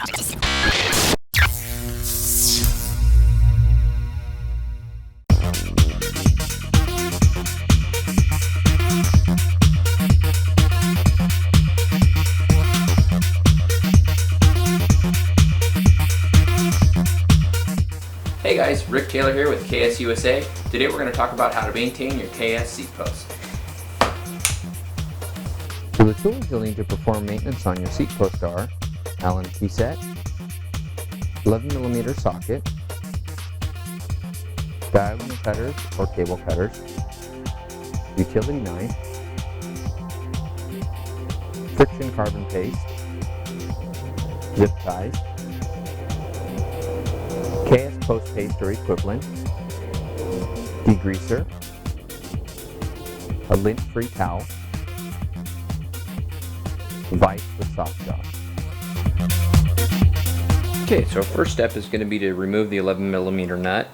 Hey guys, Rick Taylor here with KS USA. Today we're going to talk about how to maintain your KS seat post. So the tools you'll need to perform maintenance on your seat post are Allen key set, 11mm socket, diagonal cutters or cable cutters, utility knife, friction carbon paste, zip ties, KS post paste or equivalent, degreaser, a lint-free towel, vise with soft jaw. Okay, so first step is going to be to remove the 11mm nut.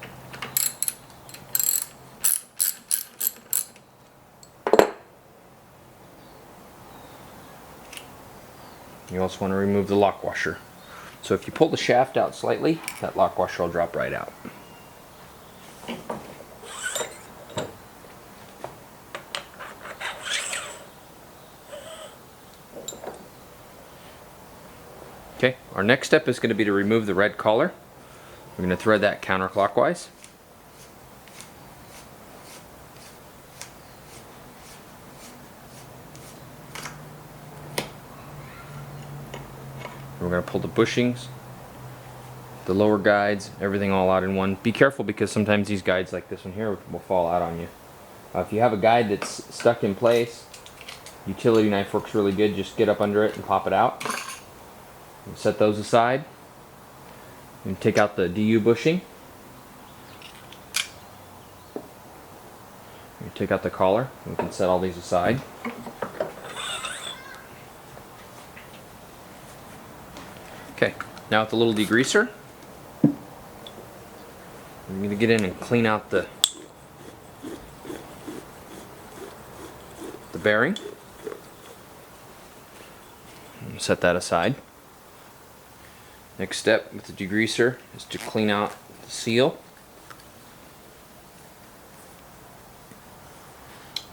You also want to remove the lock washer. So if you pull the shaft out slightly, that lock washer will drop right out. Okay, our next step is going to be to remove the red collar. We're going to thread that counterclockwise. We're going to pull the bushings, the lower guides, everything all out in one. Be careful because sometimes these guides like this one here will fall out on you. If you have a guide that's stuck in place, utility knife works really good. Just get up under it and pop it out. And set those aside. And take out the DU bushing. And take out the collar. We can set all these aside. Okay, now with the little degreaser, I'm going to get in and clean out the bearing. And set that aside. Next step with the degreaser is to clean out the seal.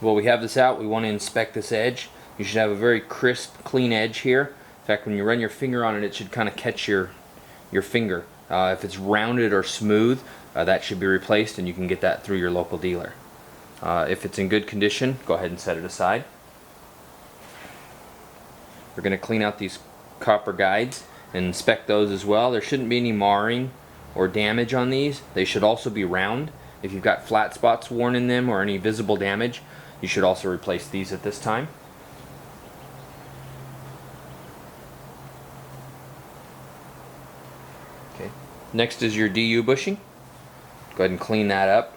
While we have this out, we want to inspect this edge. You should have a very crisp, clean edge here. In fact, when you run your finger on it, it should kind of catch your finger. If it's rounded or smooth, that should be replaced, and you can get that through your local dealer. If it's in good condition, go ahead and set it aside. We're going to clean out these copper guides and inspect those as well. There shouldn't be any marring or damage on these. They should also be round. If you've got flat spots worn in them or any visible damage, you should also replace these at this time. Okay. Next is your DU bushing. Go ahead and clean that up.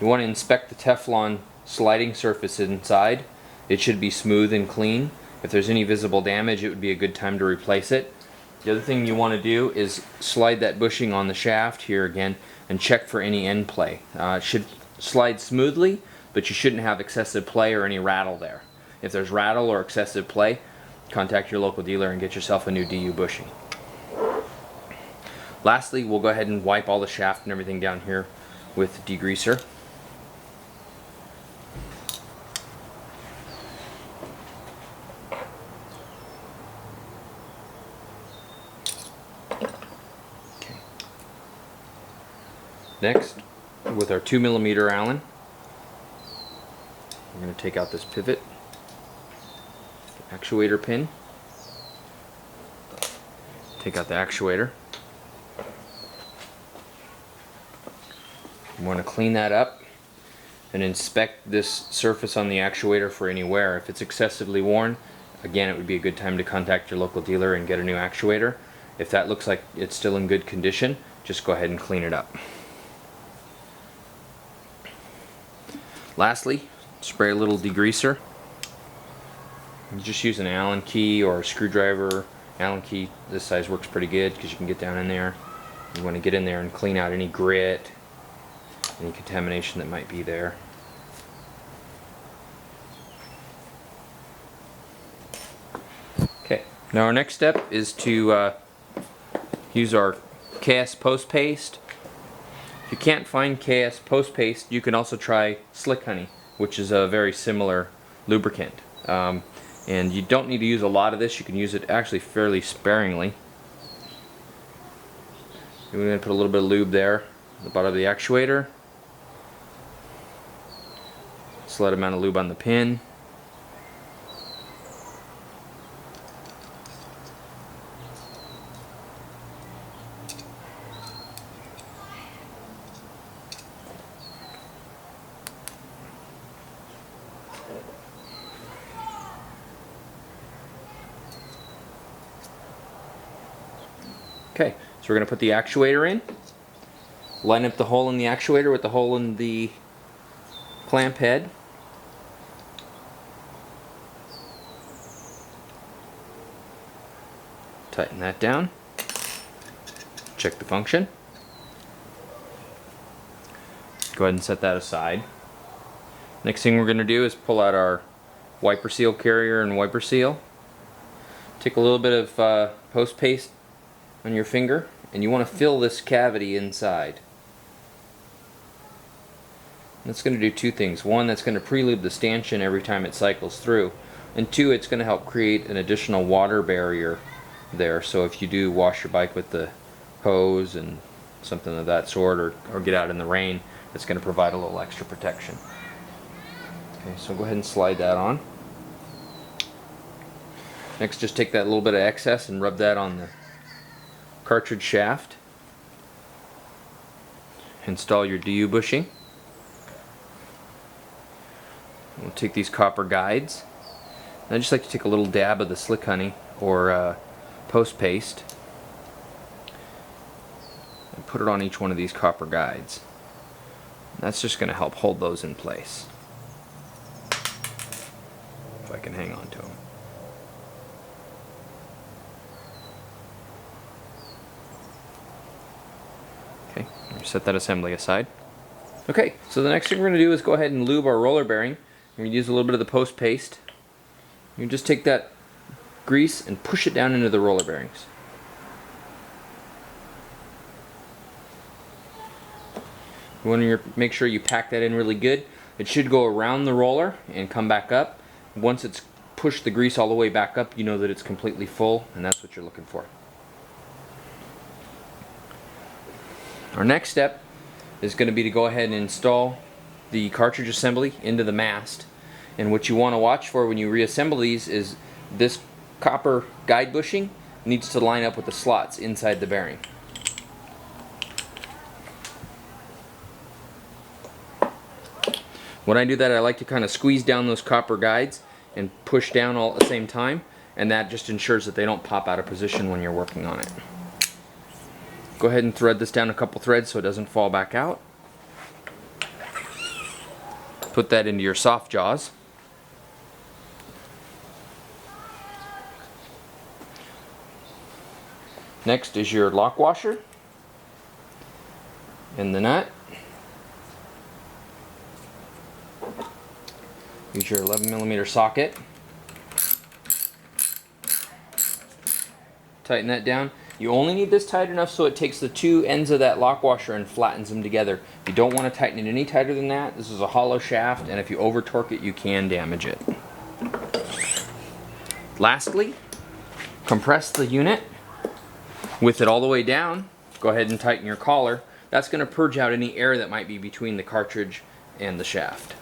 You want to inspect the Teflon sliding surface inside. It should be smooth and clean. If there's any visible damage, it would be a good time to replace it. The other thing you want to do is slide that bushing on the shaft here again and check for any end play. It should slide smoothly, but you shouldn't have excessive play or any rattle there. If there's rattle or excessive play, contact your local dealer and get yourself a new DU bushing. Lastly, we'll go ahead and wipe all the shaft and everything down here with degreaser. Next, with our 2mm Allen, we're going to take out this pivot, the actuator pin, take out the actuator. We want to clean that up and inspect this surface on the actuator for any wear. If it's excessively worn, again, it would be a good time to contact your local dealer and get a new actuator. If that looks like it's still in good condition, just go ahead and clean it up. Lastly, spray a little degreaser. You just use an Allen key or a screwdriver. Allen key this size works pretty good because you can get down in there. You want to get in there and clean out any grit, any contamination that might be there. Okay, now our next step is to use our KS post paste. If you can't find KS post paste, you can also try Slick Honey, which is a very similar lubricant. And you don't need to use a lot of this. You can use it actually fairly sparingly. We're going to put a little bit of lube there at the bottom of the actuator. Slight amount of lube on the pin. Okay, so we're going to put the actuator in. Line up the hole in the actuator with the hole in the clamp head. Tighten that down. Check the function. Go ahead and set that aside. Next thing we're going to do is pull out our wiper seal carrier and wiper seal. Take a little bit of post paste on your finger, and you want to fill this cavity inside. That's going to do two things. One, that's going to pre-lube the stanchion every time it cycles through, and two, it's going to help create an additional water barrier there, so if you do wash your bike with the hose and something of that sort, or get out in the rain, it's going to provide a little extra protection. Okay, so go ahead and slide that on. Next, just take that little bit of excess and rub that on the cartridge shaft. Install your DU bushing. We'll take these copper guides. I just like to take a little dab of the Slick Honey or post paste and put it on each one of these copper guides. That's just going to help hold those in place. If I can hang on to them. Okay, set that assembly aside. Okay, so the next thing we're going to do is go ahead and lube our roller bearing. We're going to use a little bit of the post paste. You just take that grease and push it down into the roller bearings. You want to make sure you pack that in really good. It should go around the roller and come back up. Once it's pushed the grease all the way back up, you know that it's completely full, and that's what you're looking for. Our next step is going to be to go ahead and install the cartridge assembly into the mast. And what you want to watch for when you reassemble these is this copper guide bushing needs to line up with the slots inside the bearing. When I do that, I like to kind of squeeze down those copper guides and push down all at the same time, and that just ensures that they don't pop out of position when you're working on it. Go ahead and thread this down a couple threads so it doesn't fall back out. Put that into your soft jaws. Next is your lock washer and the nut. Use your 11mm socket. Tighten that down. You only need this tight enough so it takes the two ends of that lock washer and flattens them together. You don't want to tighten it any tighter than that. This is a hollow shaft, and if you over torque it, you can damage it. Lastly, compress the unit with it all the way down. Go ahead and tighten your collar. That's going to purge out any air that might be between the cartridge and the shaft.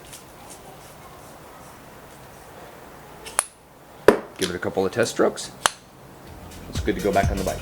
Give it a couple of test strokes. It's good to go back on the bike.